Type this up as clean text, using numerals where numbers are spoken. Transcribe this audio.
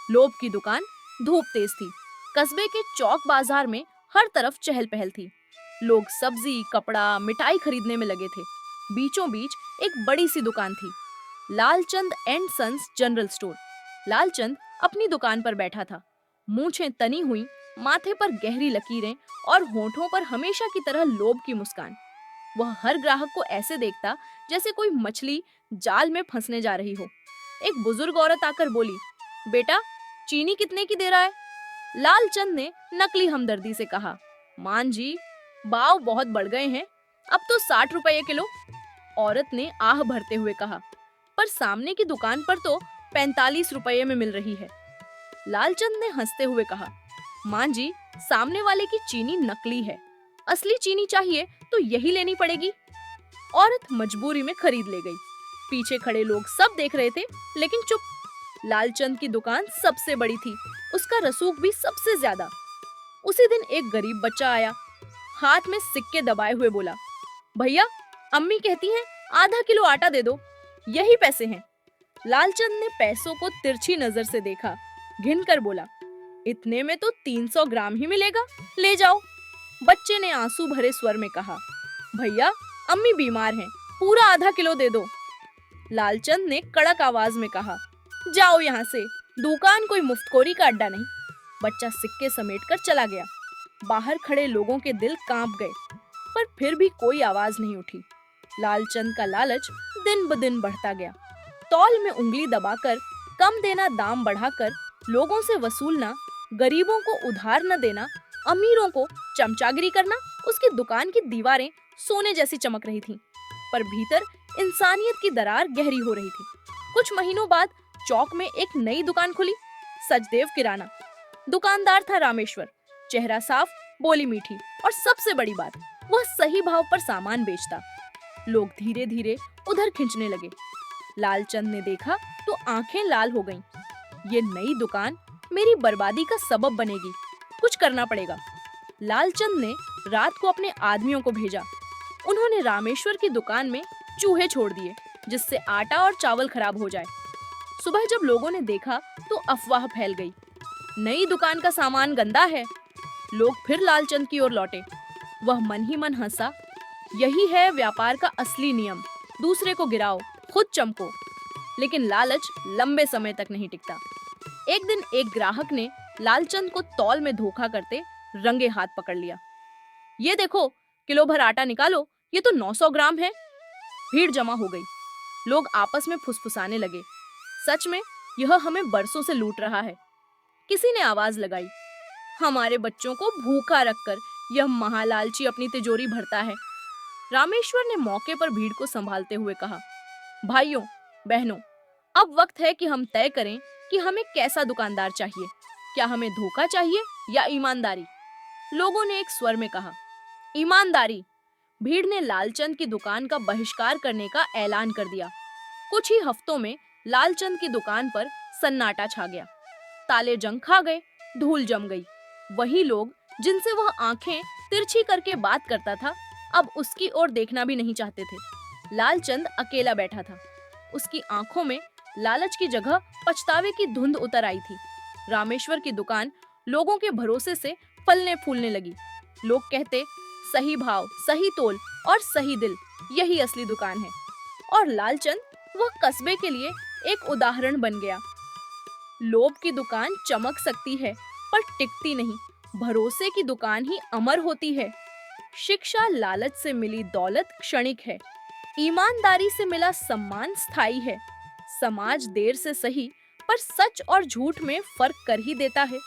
लोभ की दुकान। धूप तेज थी। कस्बे के चौक बाजार में हर तरफ चहल पहल थी। लोग सब्जी, कपड़ा, मिठाई खरीदने में लगे थे। बीचों बीच एक बड़ी सी दुकान थी, Lalchand and sons general store. Lalchand अपनी दुकान पर बैठा था, मूंछें तनी हुई, माथे पर गहरी लकीरें और होठों पर हमेशा की तरह लोभ की मुस्कान। वह हर ग्राहक को ऐसे देखता जैसे कोई मछली जाल में फंसने जा रही हो। एक बुजुर्ग औरत आकर बोली, बेटा, चीनी कितने की दे रहा है? लालचंद ने नकली हमदर्दी से कहा, मान जी, भाव बहुत बढ़ गए हैं, अब तो 60 रुपये किलो। औरत ने आह भरते हुए कहा, पर सामने की दुकान पर तो 45 रुपये में मिल रही है। लालचंद ने हंसते हुए कहा, मां जी, सामने वाले की चीनी नकली है, असली चीनी चाहिए तो यही लेनी पड़ेगी। औरत मजबूरी में खरीद ले गई। पीछे खड़े लोग सब देख रहे थे, लेकिन चुप। लालचंद की दुकान सबसे बड़ी थी, उसका रसूख भी सबसे ज्यादा। उसी दिन एक गरीब बच्चा आया, हाथ में सिक्के दबाए हुए बोला, भैया, अम्मी कहती हैं आधा किलो आटा दे दो, यही पैसे हैं। लालचंद ने पैसों को तिरछी नजर से देखा, घिन कर बोला, इतने में तो 300 ग्राम ही मिलेगा, ले जाओ। बच्चे ने आंसू भरे स्वर में कहा, भैया, अम्मी बीमार हैं, पूरा आधा किलो दे दो। लालचंद ने कड़क आवाज में कहा, जाओ यहाँ से, दुकान कोई मुफ्तखोरी का अड्डा नहीं। बच्चा सिक्के समेटकर चला गया। बाहर खड़े लोगों के दिल कांप गए, पर फिर भी कोई आवाज नहीं उठी। लालचंद का लालच दिन ब दिन बढ़ता गया। तौल में उंगली दबाकर, कम देना दाम बढ़ाकर, लोगों से वसूलना, गरीबों को उधार न देना, अमीरों को चमचागिरी करना। उसकी दुकान की दीवारें सोने जैसी चमक रही थीं, पर भीतर इंसानियत की दरार गहरी हो रही थी। कुछ महीनों बाद चौक में एक नई दुकान खुली, सचदेव किराना। दुकानदार था रामेश्वर, चेहरा साफ, बोली मीठी, और सबसे बड़ी बात, वह सही भाव पर सामान बेचता। लोग धीरे धीरे उधर खिंचने लगे। लालचंद ने देखा तो आंखें लाल हो गईं। ये नई दुकान मेरी बर्बादी का सबब बनेगी, कुछ करना पड़ेगा। लालचंद ने रात को अपने आदमियों को भेजा। उन्होंने रामेश्वर की दुकान में चूहे छोड़ दिए, जिससे आटा और चावल खराब हो जाए। सुबह जब लोगों ने देखा तो अफवाह फैल गई, नई दुकान का सामान गंदा है। लोग फिर लालचंद की ओर लौटे। वह मन ही मन हंसा, यही है व्यापार का असली नियम, दूसरे को गिराओ, खुद चमको। लेकिन लालच लंबे समय तक नहीं टिकता। एक दिन एक ग्राहक ने लालचंद को तौल में धोखा करते रंगे हाथ पकड़ लिया। ये देखो, किलो भर आटा निकालो, ये तो 900 ग्राम है। भीड़ जमा हो गई। लोग आपस में फुसफुसाने लगे, सच में यह हमें बरसों से लूट रहा है। किसी ने आवाज लगाई, हमारे बच्चों को भूखा रखकर यह महालालची अपनी तिजोरी भरता है। रामेश्वर ने मौके पर भीड़ को संभालते हुए कहा, भाइयों बहनों, अब वक्त है कि हम तय करें कि हमें कैसा दुकानदार चाहिए। क्या हमें धोखा चाहिए या ईमानदारी? लोगों ने एक स्वर में कहा, ईमानदारी। भीड़ ने लालचंद की दुकान का बहिष्कार करने का ऐलान कर दिया। कुछ ही हफ्तों में लालचंद की दुकान पर सन्नाटा छा गया। ताले जंग खा गए, धूल जम गई। वही लोग जिनसे वह आंखें तिरछी करके बात करता था, अब उसकी ओर देखना भी नहीं चाहते थे। लालचंद अकेला बैठा था। उसकी आंखों में लालच की जगह पछतावे की धुंध उतर आई थी। रामेश्वर की दुकान लोगों के भरोसे से फलने फूलने लगी। लोग कहते, सही भाव, सही तोल और सही दिल, यही असली दुकान है। और लालचंद वह कस्बे के लिए एक उदाहरण बन गया। लोभ की दुकान चमक सकती है, पर टिकती नहीं। भरोसे की दुकान ही अमर होती है। शिक्षा लालच से मिली दौलत क्षणिक है, ईमानदारी से मिला सम्मान स्थायी है। समाज देर से सही, पर सच और झूठ में फर्क कर ही देता है।